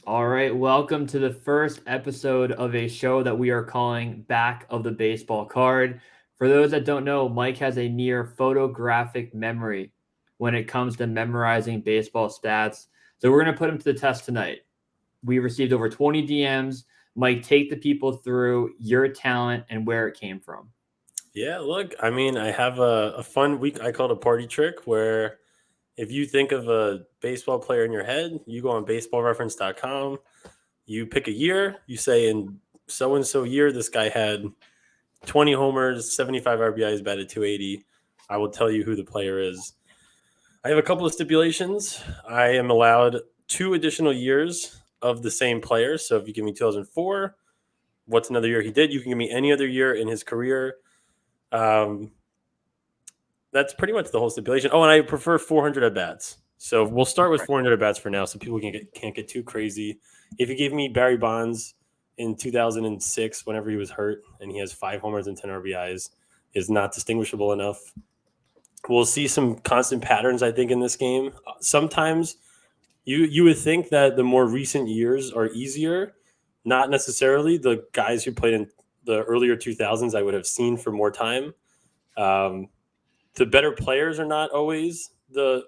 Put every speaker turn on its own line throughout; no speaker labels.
All right, welcome to the first episode of a show that we are calling Back of the Baseball Card. For those that don't know, Mike has a near photographic memory when it comes to memorizing baseball stats. So we're going to put him to the test tonight. We received over 20 DMs. Mike, take the people through your talent and where it came from.
Yeah, look, I have a fun week. I call it a party trick where if you think of a baseball player in your head, you go on baseballreference.com, you pick a year, you say in so and so year, this guy had 20 homers, 75 RBIs, batted 280. I will tell you who the player is. I have a couple of stipulations. I am allowed 2 additional years of the same player. So if you give me 2004, what's another year he did? You can give me any other year in his career. Um, that's pretty much the whole stipulation. Oh, and I prefer 400 at bats. So we'll start with 400 at bats for now, so people can't get too crazy. If you gave me Barry Bonds in 2006, whenever he was hurt, and he has 5 homers and 10 RBIs, is not distinguishable enough. We'll see some constant patterns, I think, in this game. Sometimes you would think that the more recent years are easier. Not necessarily. The guys who played in the earlier 2000s, I would have seen for more time. The better players are not always the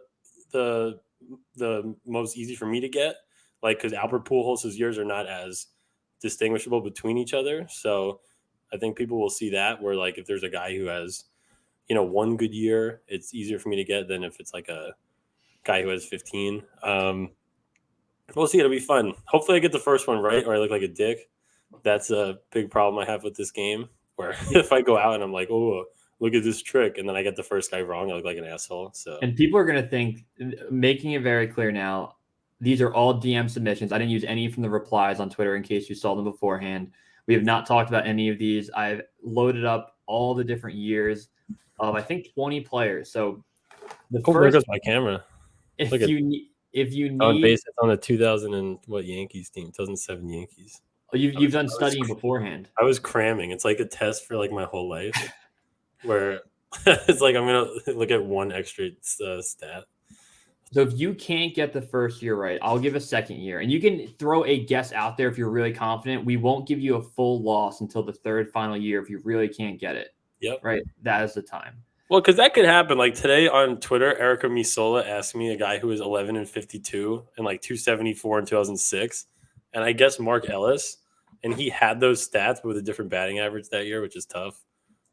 most easy for me to get, like because Albert Pujols' years are not as distinguishable between each other. So I think people will see that where like if there's a guy who has one good year, it's easier for me to get than if it's like a guy who has 15. We'll see. It'll be fun. Hopefully, I get the first one right, or I look like a dick. That's a big problem I have with this game. Where if I go out and I'm like, oh, look at this trick, and then I get the first guy wrong, I look like an asshole. So,
And people are going to think, making it very clear now, these are all DM submissions. I didn't use any from the replies on Twitter in case you saw them beforehand. We have not talked about any of these. I've loaded up all the different years of, I think, 20 players. So the
there
first,
goes my camera.
if
Look at
you
on
need,
base. It's on the 2000 and what Yankees team? 2007 Yankees.
you've done studying beforehand.
I was cramming. It's like a test for like my whole life, where it's like I'm gonna look at one extra stat.
So if you can't get the first year right, I'll give a second year. And you can throw a guess out there if you're really confident. We won't give you a full loss until the third final year if you really can't get it.
Yep.
Right? That is the time.
Well, because that could happen. Like today on Twitter, Erica Misola asked me a guy who was 11 and 52 and like 274 in 2006, and I guess Mark Ellis, and he had those stats but with a different batting average that year, which is tough.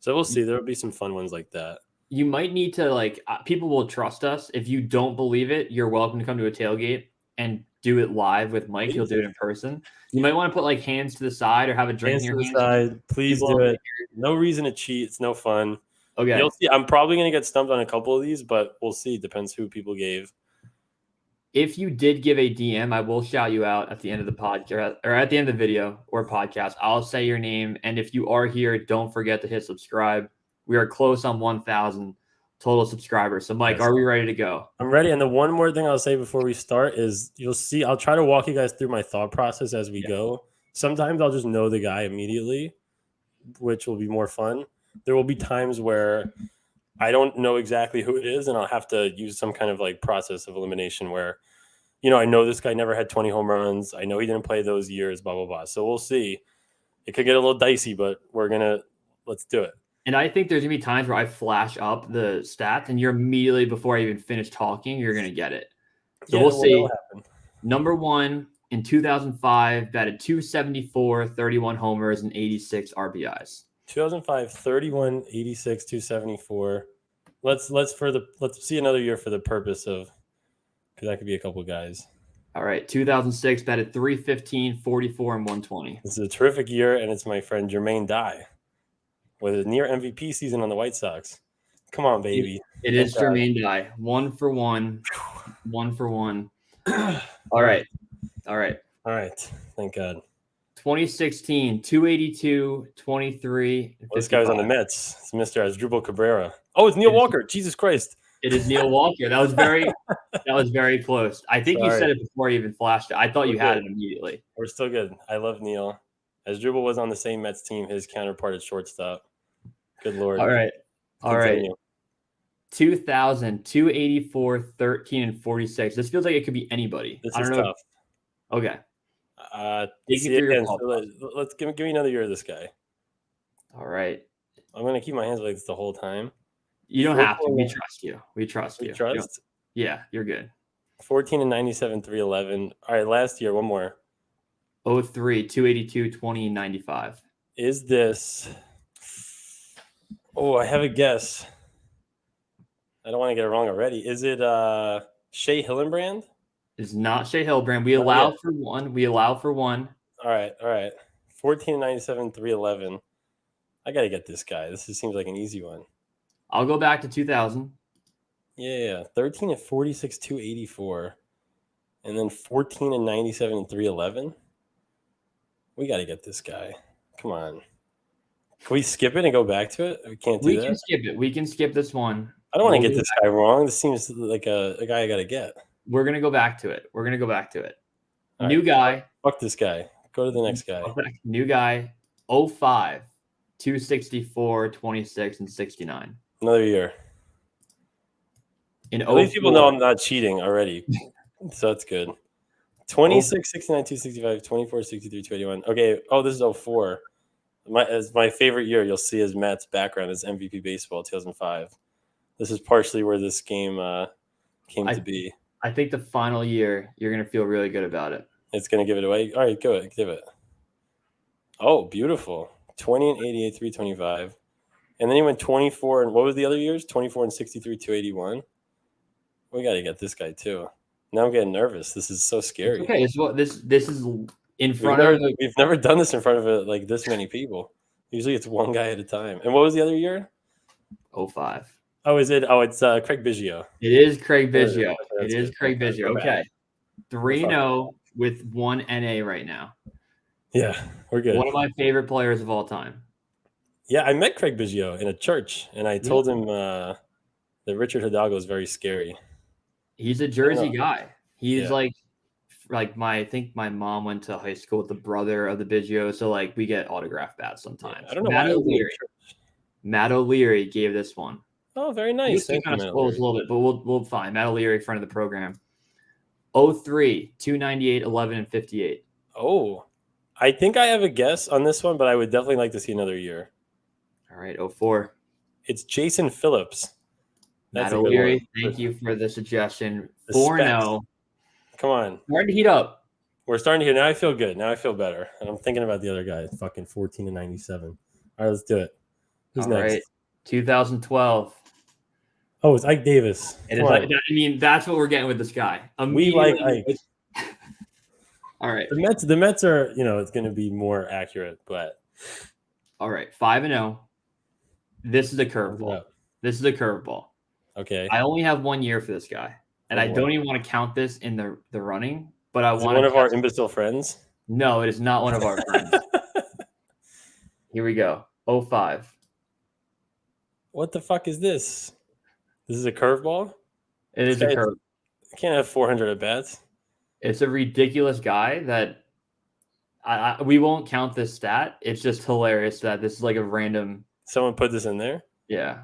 So we'll see. There will be some fun ones like that.
You might need to people will trust us. If you don't believe it, you're welcome to come to a tailgate and do it live with Mike. He'll do it in person. You might want to put like hands to the side or have a drink in your hands.
Side. Please do it. No reason to cheat. It's no fun.
Okay.
You'll see. I'm probably going to get stumped on a couple of these, but we'll see. Depends who people gave.
If you did give a DM, I will shout you out at the end of the podcast or at the end of the video or podcast. I'll say your name. And if you are here, don't forget to hit subscribe. We are close on 1,000 total subscribers. So, Mike, are we ready to go?
I'm ready. And the one more thing I'll say before we start is you'll see, I'll try to walk you guys through my thought process as we go. Sometimes I'll just know the guy immediately, which will be more fun. There will be times where I don't know exactly who it is, and I'll have to use some kind of like process of elimination where, I know this guy never had 20 home runs. I know he didn't play those years, blah, blah, blah. So we'll see. It could get a little dicey, but let's do it.
And I think there's going to be times where I flash up the stats, and you're immediately, before I even finish talking, you're going to get it. So we'll see. Number one, in 2005, batted 274, 31 homers, and 86 RBIs.
2005, 31, 86, 274. Let's see another year for the purpose of, because that could be a couple guys.
All right, 2006, batted 315, 44, and 120.
This is a terrific year, and it's my friend Jermaine Dye with a near MVP season on the White Sox. Come on, baby.
It is Jermaine Dye. 1 for 1. 1 for 1. All right.
Thank God.
2016, 282, 23.
This guy's on the Mets. It's Mr. Asdrubal Cabrera. Oh, it's Neil Walker. Jesus Christ.
It is Neil Walker. That was very close. I think you said it before you even flashed it. I thought you had it immediately.
We're still good. I love Neil. Asdrubal was on the same Mets team, his counterpart at shortstop. Good Lord.
All right. 2000, 284, 13, and 46. This feels like it could be anybody.
This is tough.
Okay. Take me
See
through your
again.
thought
So let's give me another year of this guy.
All right.
I'm gonna keep my hands like this the whole time.
You don't have to.
14
We trust you. We trust
We
you.
trust.
Yeah, you're good.
14 and 97, 311. All right, last year, one more.
03, 282, 20, 95.
Is this? Oh, I have a guess. I don't want to get it wrong already. Is it Shea Hillenbrand?
It's not Shea Hillbrand. We
Not
allow
yet.
for one. We allow for one.
All right. 14 and 97, 311. I got to get this guy. This seems like an easy one.
I'll go back to 2000.
Yeah. 13 and 46, 284. And then 14 and 97 and 311. We got to get this guy. Come on. Can we skip it and go back to it? We can't do
We
that.
can skip it. We can skip this one.
I don't want to
We'll
get
go
this guy wrong. This seems like a guy I got to get.
We're going to go back to it. We're going to go back to it.
All
New
right.
guy.
Fuck this guy. Go to the next guy.
New guy. 05, 264, 26, and 69.
Another year.
In
At least people
04,
know I'm not cheating already. So that's good. 26, 69, 265, 24, 63, 281. Okay. Oh, this is 04. My favorite year, you'll see as Matt's background is MVP baseball 2005. This is partially where this game came to be.
I think the final year, you're going to feel really good about it.
It's going to give it away. All right, go ahead. Give it. Oh, beautiful. 20 and 88, 325. And then he went 24. And what was the other years? 24 and 63, 281. We got to get this guy too. Now I'm getting nervous. This is so scary.
Okay, so this is in front of.
We've never done this in front of like this many people. Usually it's one guy at a time. And what was the other year?
05.
Oh, is it? Oh, it's Craig Biggio.
It is Craig Biggio.
That's
It is
good.
Craig Biggio.
We're
Okay.
back.
3-0 with one NA right now.
Yeah, we're good.
One of my favorite players of all time.
Yeah, I met Craig Biggio in a church, and I told him that Richard Hidalgo is very scary.
He's a Jersey guy. He's
Yeah.
I think my mom went to high school with the brother of the Biggio, so like we get autograph bats sometimes.
I don't know
Matt O'Leary gave this one.
Oh, very nice.
Kind of spoils a little bit, but we'll find Matt O'Leary, friend of the program. 03, 298, 11, and 58.
Oh, I think I have a guess on this one, but I would definitely like to see another year.
All right, 04.
It's Jason Phillips.
Matt O'Leary, thank you for the suggestion. 4-0.
Come on.
Starting to heat up.
We're starting to hear. Now I feel good. Now I feel better. And I'm thinking about the other guy. Fucking 14 and 97. All right, let's do it. Who's next?
Right. 2012.
Oh, it's Ike Davis.
That's what we're getting with this guy.
We like Ike.
All right.
The Mets are, it's going to be more accurate, but.
All right. 5-0. This is a curveball.
Okay.
I only have 1 year for this guy, and I don't even want to count this in the running. But I want
one of our imbecile friends.
No, it is not one of our friends. Here we go. 05.
What the fuck is this? This is a curveball?
It is a curve.
I can't have 400 at bats.
It's a ridiculous guy that we won't count this stat. It's just hilarious that this is like a random.
Someone put this in there?
Yeah.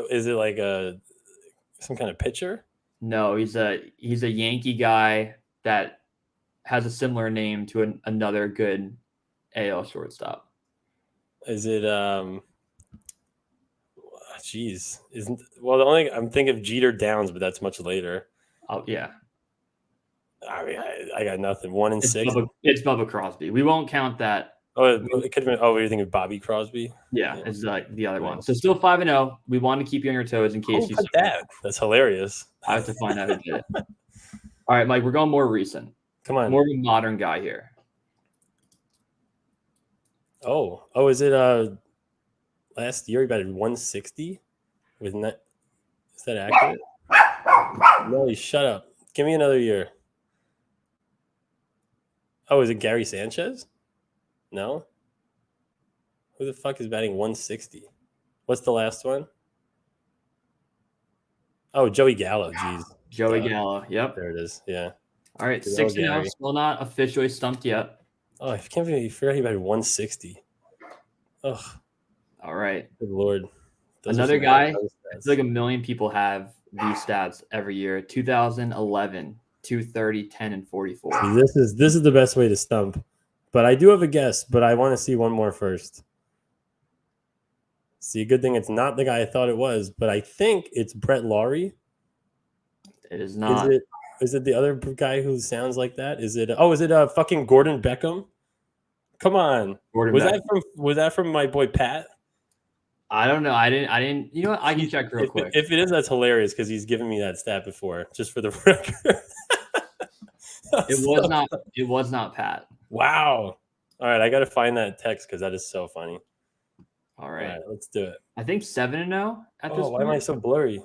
Is it like some kind of pitcher?
No, he's a Yankee guy that has a similar name to another good AL shortstop.
Is it Jeez, I'm thinking of Jeter Downs, but that's much later.
Oh yeah.
I mean, I got nothing. 1 and 6.
It's Bubba Crosby. We won't count that.
Oh, it could have been. Oh, were you thinking of Bobby Crosby?
Yeah, it's like the other one. So still 5-0. We want to keep you on your toes in case you.
That's hilarious.
I have to find out who did it. All right, Mike. We're going more recent.
Come on.
More of a modern guy here.
Oh, is it last year he batted 160 with net? Is that accurate? No, shut up. Give me another year. Oh, is it Gary Sanchez? No. Who the fuck is batting 160? What's the last one? Oh, Joey Gallo. Jeez.
Joey Gallo. Yep.
There it is. Yeah.
All right. 6-0. Still not officially stumped yet.
Oh, I can't believe you forgot he batted 160. Ugh.
All right.
Good Lord.
Another guy. It's like 1 million people have these stats every year. 2011, 230, 10, and 44.
See, this is the best way to stump. But I do have a guess, but I want to see one more first. See, good thing it's not the guy I thought it was, but I think it's Brett Laurie.
It is not.
Is it the other guy who sounds like that? Is it fucking Gordon Beckham? Come on.
Gordon
Was
Beckham.
that from my boy Pat?
I don't know. I didn't. You know what? I can check real quick.
If it is, that's hilarious because he's given me that stat before, just for the record.
It was not Pat.
Wow. All right, I got to find that text because that is so funny.
All right,
let's do it.
I think 7-0 at this point.
Why am I so blurry?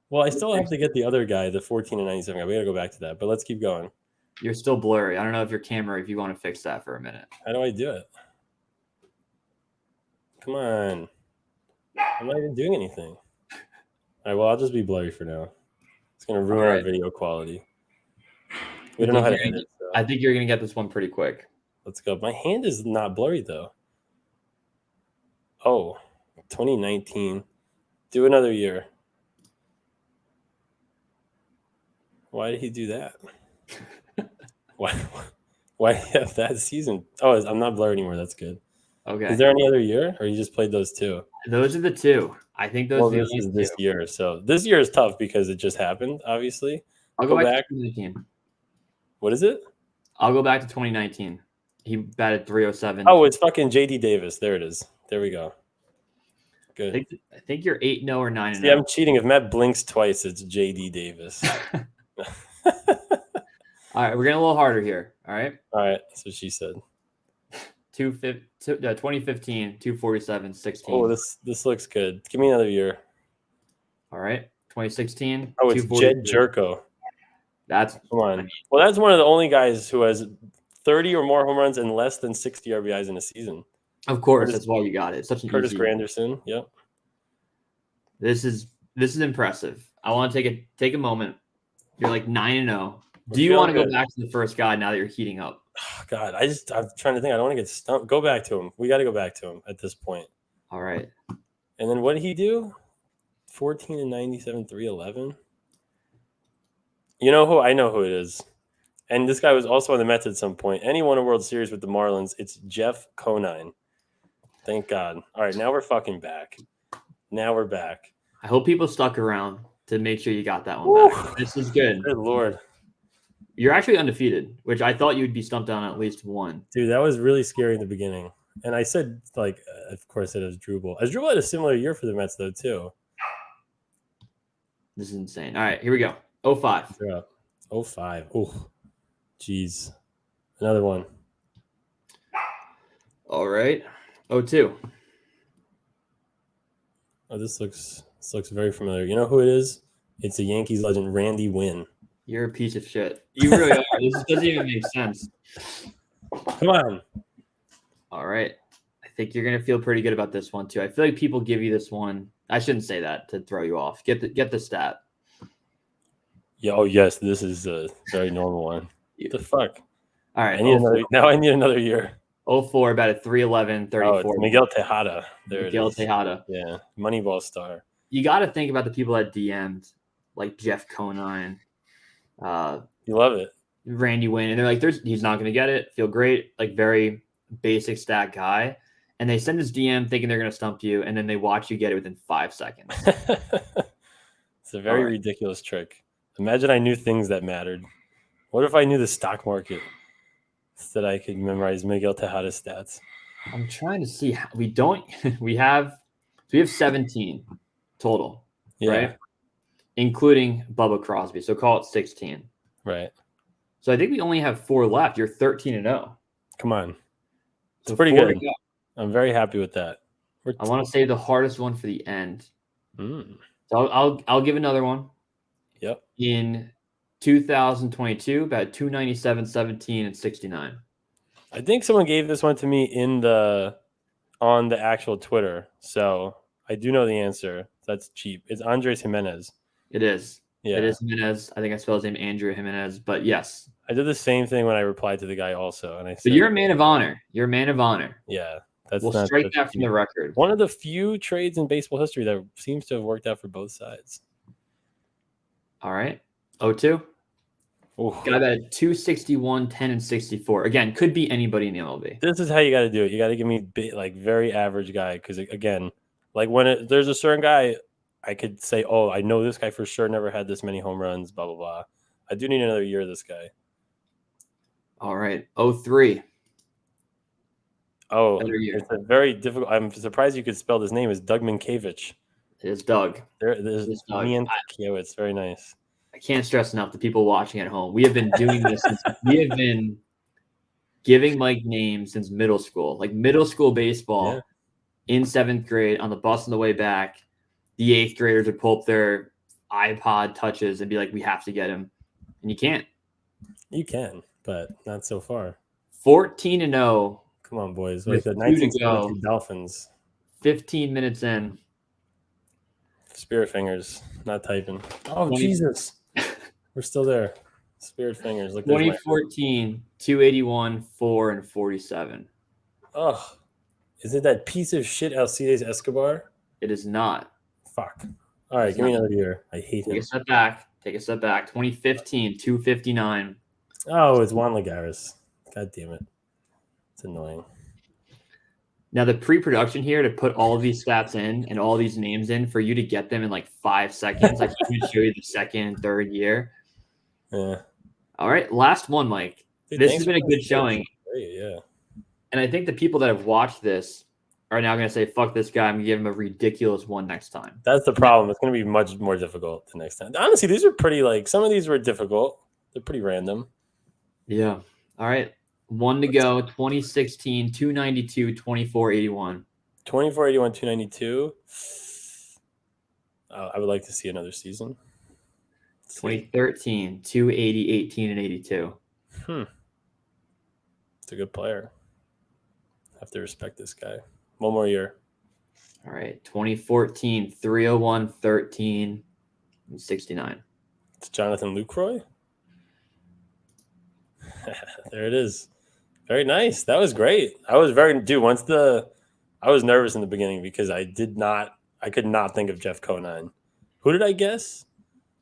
Well, I still have to get the other guy, the 14-97 guy. We got to go back to that, but let's keep going.
You're still blurry. I don't know if your camera, if you want to fix that for a minute.
How do I do it? Come on. I'm not even doing anything. All right, well, I'll just be blurry for now. It's going to ruin our video quality. We don't know how to edit. So.
I think you're going to get this one pretty quick.
Let's go. My hand is not blurry, though. Oh, 2019. Do another year. Why did he do that? Why have that season? Oh, I'm not blurred anymore. That's good.
Okay.
Is there any other year, or you just played those two?
Those are the two. I think those.
Well, this is this year. So this year is tough because it just happened. Obviously,
I'll go back to 2019.
What is it?
I'll go back to 2019. He batted 307.
Oh, it's fucking JD Davis. There it is. There we go. Good.
I think you're 8-0 or 9-0.
See, I'm cheating. If Matt blinks twice, it's JD Davis.
All right, we're getting a little harder here. All right.
All right. That's what she said.
2015, 247, 16.
Oh, this looks good. Give me another year.
All right. 2016.
Oh, it's Jed Jerko. Come on. Well, that's one of the only guys who has 30 or more home runs and less than 60 RBIs in a season.
Of course, that's why you got it. It's such an
Curtis
easy.
Granderson. Yep.
This is impressive. I want to take a moment. You're like 9-0. Do you want to go back to the first guy now that you're heating up?
Oh, God, I'm trying to think. I don't want to get stumped. Go back to him. We got to go back to him at this point.
All right.
And then what did he do? 14-97, 311. You know who? I know who it is. And this guy was also on the Mets at some point. And he won a World Series with the Marlins. It's Jeff Conine. Thank God. All right, now we're fucking back. Now we're back.
I hope people stuck around to make sure you got that one back. This is good.
Good Lord.
You're actually undefeated, which I thought you'd be stumped on at least one.
Dude, that was really scary in the beginning. And I said, of course, it was Drupal. Drupal had a similar year for the Mets, though, too.
This is insane. All right, here we go. 05.
They're up. 05. Oh, jeez. Another one.
All right. 02.
Oh, this looks very familiar. You know who it is? It's the Yankees legend, Randy Wynn.
You're a piece of shit. You really are. This doesn't even make sense.
Come on.
All right. I think you're gonna feel pretty good about this one too. I feel like people give you this one. I shouldn't say that to throw you off. Get the stat.
Yeah. Oh yes, this is a very normal one. What the fuck?
All right.
I need another year.
04 about a 311, 34.
Oh, it's Miguel Tejada.
Miguel Tejada.
Yeah, Moneyball star.
You got to think about the people that DM'd, like Jeff Conine.
You love it.
Randy Wynn. And they're like, he's not going to get it. Feel great. Like, very basic stat guy. And they send this DM thinking they're going to stump you, and then they watch you get it within 5 seconds.
It's a very ridiculous trick. Imagine I knew things that mattered. What if I knew the stock market so that I could memorize Miguel Tejada's stats?
I'm trying to see. We have 17 total, right? Including Bubba Crosby. So call it 16.
Right.
So I think we only have 4 left. You're 13-0.
Come on. It's
so
pretty good. I'm very happy with that.
I want to save the hardest one for the end.
So
I'll give another one.
Yep.
In 2022, about 297, 17, and 69.
I think someone gave this one to me on the actual Twitter. So I do know the answer. That's cheap. It's Andres Jimenez.
It is.
Yeah.
It is Jimenez. I think I spelled his name Andrew Jimenez, but yes.
I did the same thing when I replied to the guy also. And I said,
but you're a man of honor. You're a man of honor.
Yeah.
We'll strike that from the record.
One of the few trades in baseball history that seems to have worked out for both sides.
All right. 02.
Ooh.
Guy batted 261, 10, and 64. Again, could be anybody in the MLB.
This is how you got to do it. You got to give me like very average guy because again, like when there's a certain guy, I could say, oh, I know this guy for sure never had this many home runs. Blah blah blah. I do need another year of this guy.
All right, 03.
Oh,
Better year.
it's a very difficult. I'm surprised you could spell this name. Is Doug Minkiewicz.
It is Doug.
There's
It is Doug.
Minkiewicz. Very nice.
I can't stress enough the people watching at home. We have been doing this since we have been giving Mike names since middle school, like middle school baseball.
Yeah.
In 7th grade on the bus on the way back, the 8th graders would pull up their iPod touches and be like, we have to get him. And you can't.
You can, but not so far.
14-0.
Come on, boys.
With
Like the
2 to go.
1972 Dolphins.
15 minutes in.
Spirit fingers, not typing. Oh,
20
Jesus. We're still there. Spirit fingers. Look,
2014, 281, 4, and 47.
Oh, is it that piece of shit Alcides Escobar?
It is not.
Fuck. All right, give me another year. I hate him.
Take a step back. 2015, 259.
Oh, it's Juan Lagares. God damn it. It's annoying.
Now, the pre-production here to put all of these stats in and all these names in for you to get them in like 5 seconds. I can't even show you the 2nd and 3rd year.
Yeah.
All right, last one, Mike.
Dude,
this has been a good showing.
Great, yeah.
And I think the people that have watched this are now going to say, fuck this guy. I'm going to give him a ridiculous one next time.
That's the problem. It's going to be much more difficult the next time. Honestly, these are pretty, like, some of these were difficult. They're pretty random.
Yeah. All right. 1 to go. 2016, 292, 2481.
2481, 292. I would like to see another season.
2013, 280, 18, and 82.
It's a good player. Have to respect this guy. One more year.
All right. 2014, 301, 13, and 69.
It's Jonathan Lucroy. There it is. Very nice. That was great. I was nervous in the beginning because I could not think of Jeff Conine. Who did I guess?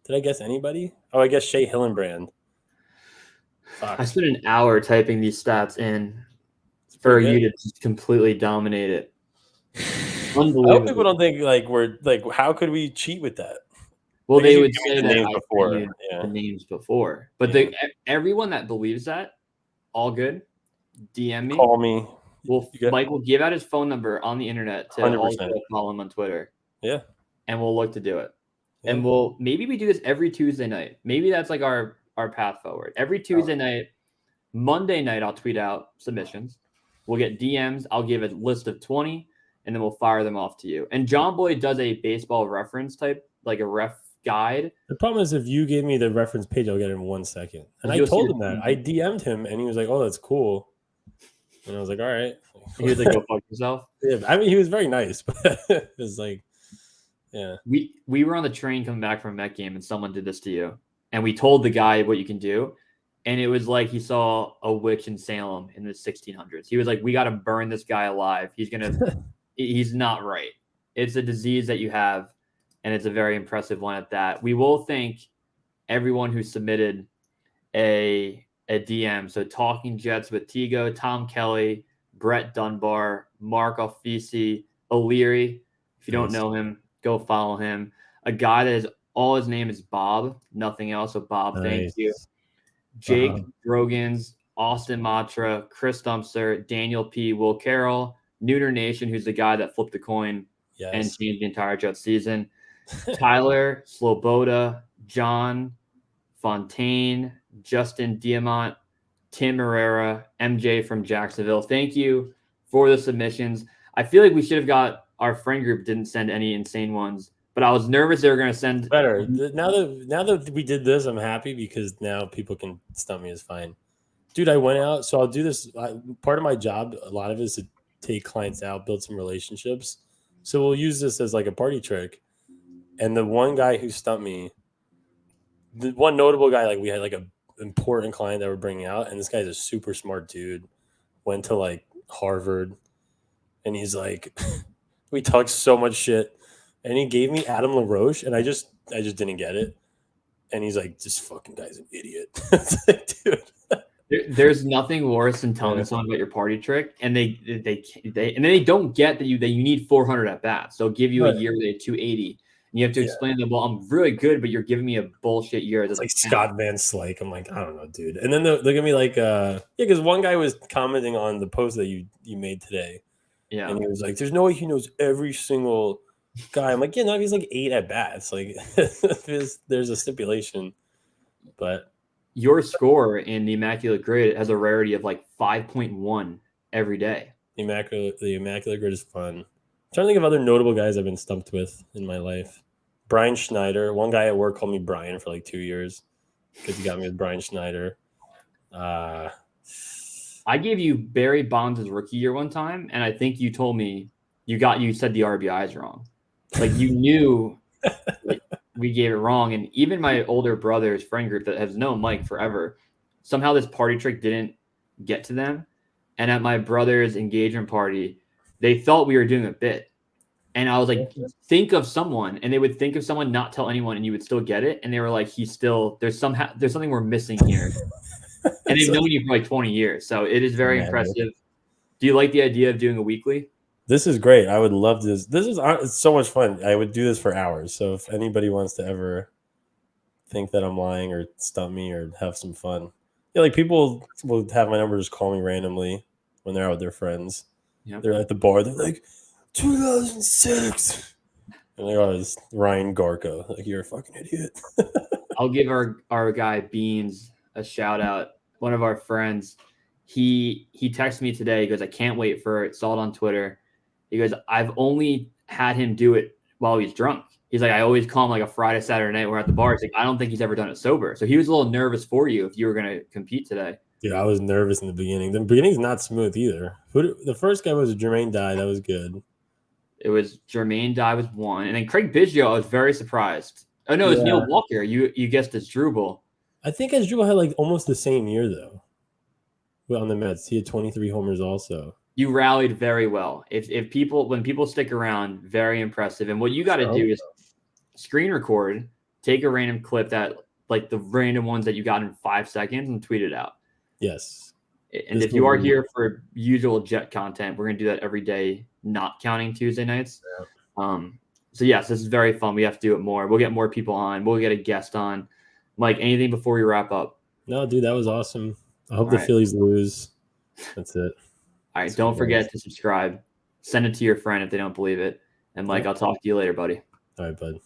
Did I guess anybody? Oh, I guess Shea Hillenbrand. Fuck.
I spent an hour typing these stats in for you to just completely dominate it. Unbelievable.
I hope people don't think how could we cheat with that?
Well, they would say
the
that
names before.
The names before, but everyone that believes that, all good. DM me.
Call me.
Mike will give out his phone number on the internet to
100%.
all follow him on Twitter.
Yeah,
and we'll look to do it.
Yeah.
And maybe we do this every Tuesday night. Maybe that's like our path forward. Every Tuesday night, Monday night, I'll tweet out submissions. We'll get DMs. I'll give a list of 20, and then we'll fire them off to you. And John Boy does a baseball reference type, like a ref guide.
The problem is if you gave me the reference page, I'll get it in 1 second. And I told him that. I DM'd him, and he was like, oh, that's cool. And I was like, all right.
He was like, go fuck yourself.
Yeah, I mean, he was very nice, but it was like, yeah.
We were on the train coming back from a Met game, and someone did this to you. And we told the guy what you can do. And it was like he saw a witch in Salem in the 1600s. He was like, we got to burn this guy alive. He's not right. It's a disease that you have, and it's a very impressive one at that. We will thank everyone who submitted a DM. So Talking Jets with Tigo, Tom Kelly, Brett Dunbar, Mark Alfisi, O'Leary. If you don't know him, go follow him. A guy that is all his name is Bob, nothing else. So Bob, Thank you. Jake Drogans, Austin Matra, Chris Dumpster, Daniel P. Will Carroll, Nooner Nation, who's the guy that flipped the coin and changed the entire Jets season. Tyler Sloboda, John Fontaine, Justin Diamant, Tim Herrera, MJ from Jacksonville. Thank you for the submissions. I feel like we should have got our friend group didn't send any insane ones, but I was nervous they were going to send
better. Now that we did this, I'm happy because now people can stump me is fine. Dude, I went out, so I'll do this. Part of my job, a lot of it is to take clients out, build some relationships. So we'll use this as like a party trick. And the one guy who stumped me, the one notable guy, like we had like a important client that we're bringing out, and this guy's a super smart dude, went to like Harvard, and he's like, we talked so much shit, and he gave me Adam LaRoche, and I just didn't get it. And he's like, this fucking guy's an idiot. It's like, dude.
There's nothing worse than telling someone about your party trick, and they don't get that you need 400 at bats. They'll give you a year with a 280, and you have to explain to them, well, I'm really good, but you're giving me a bullshit year.
It's like Scott Van Slyke. I'm like, I don't know, dude. And then they're gonna be like, because one guy was commenting on the post that you made today, and he was like, there's no way he knows every single guy. I'm like, yeah, no, he's like 8 at bats. Like, there's a stipulation, but.
Your score in the Immaculate Grid has a rarity of like 5.1 every day.
The Immaculate Grid is fun. I'm trying to think of other notable guys I've been stumped with in my life. Brian Schneider. One guy at work called me Brian for like 2 years because he got me with Brian Schneider.
I gave you Barry Bonds' rookie year one time, and I think you told me you said the RBIs wrong. Like you knew like, we gave it wrong. And even my older brother's friend group that has known Mike forever, somehow this party trick didn't get to them. And at my brother's engagement party, they thought we were doing a bit. And I was like, think of someone. And they would think of someone, not tell anyone, and you would still get it. And they were like, there's something we're missing here. And they've known you for like 20 years. So it is very impressive. Do you like the idea of doing a weekly?
This is great. I would love this. It's so much fun. I would do this for hours. So if anybody wants to ever think that I'm lying or stump me or have some fun, yeah, like people will have my number, just call me randomly when they're out with their friends. Yep. They're at the bar. They're like, 2006. And they're always Ryan Garco. Like, you're a fucking idiot.
I'll give our guy Beans a shout out. One of our friends, he texted me today. He goes, I can't wait for it. Saw it on Twitter. He goes, I've only had him do it while he's drunk. He's like, I always call him like a Friday, Saturday night. We're at the bar. He's like, I don't think he's ever done it sober. So he was a little nervous for you if you were going to compete today.
Dude, I was nervous in the beginning. The beginning's not smooth either. The first guy was Jermaine Dye. That was good.
It was Jermaine Dye was one. And then Craig Biggio, I was very surprised. Oh, no, it's Neil Walker. You guessed it's Drupal.
I think Drupal had like almost the same year, though. Well, on the Mets, he had 23 homers also. You
rallied very well. When people stick around, very impressive. And what you got to do is screen record, take a random clip that like the random ones that you got in 5 seconds and tweet it out.
Yes.
And if you are here for usual Jet content, we're going to do that every day, not counting Tuesday nights. Yeah. So yes, this is very fun. We have to do it more. We'll get more people on. We'll get a guest on. Mike, anything before we wrap up?
No, dude, that was awesome. I hope the Phillies lose. That's it.
All right. Don't forget to subscribe. Send it to your friend if they don't believe it. And Mike, I'll talk to you later, buddy.
All right, bud.